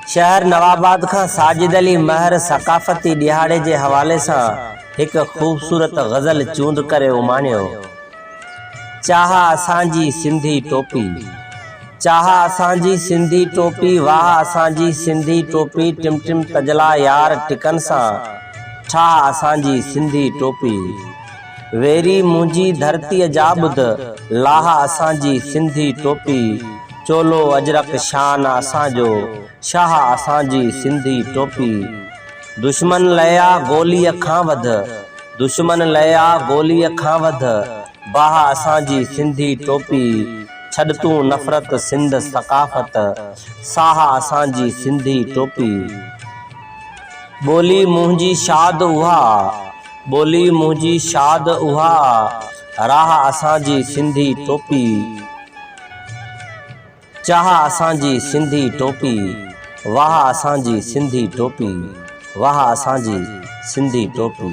शहर नवाबाद खां साजिद अली महर सकाफ़ती दिहाड़े जे हवाले से एक खूबसूरत गज़ल चूंड करे उमाणियो। चाह असांजी सिंधी टोपी, चाह असांजी सिंधी टोपी, वाह असांजी सिंधी टोपी, टिम टिम तजला यार टिकन सा ठाह असांजी सिंधी टोपी। वेरी मुंहिंजी धरती जा बुध लाह असांजी सिंधी टोपी। चोलो अजरक शान असांजो शाह असांजी सिंधी टोपी। दुश्मन लया गोलीअ खां वध, दुश्मन लया गोलीअ खां वध, बाह असांजी सिंधी टोपी। छॾ तूं नफ़रत सिंध सकाफ़त, साह असांजी सिंधी टोपी। बोली मुंहिंजी शाद उहा, बोली मुंहिंजी शाद उहा, राह असांजी सिंधी टोपी। चाह असांजी सिंधी टोपी, वाह असांजी सिंधी टोपी, वाह असांजी सिंधी टोपी।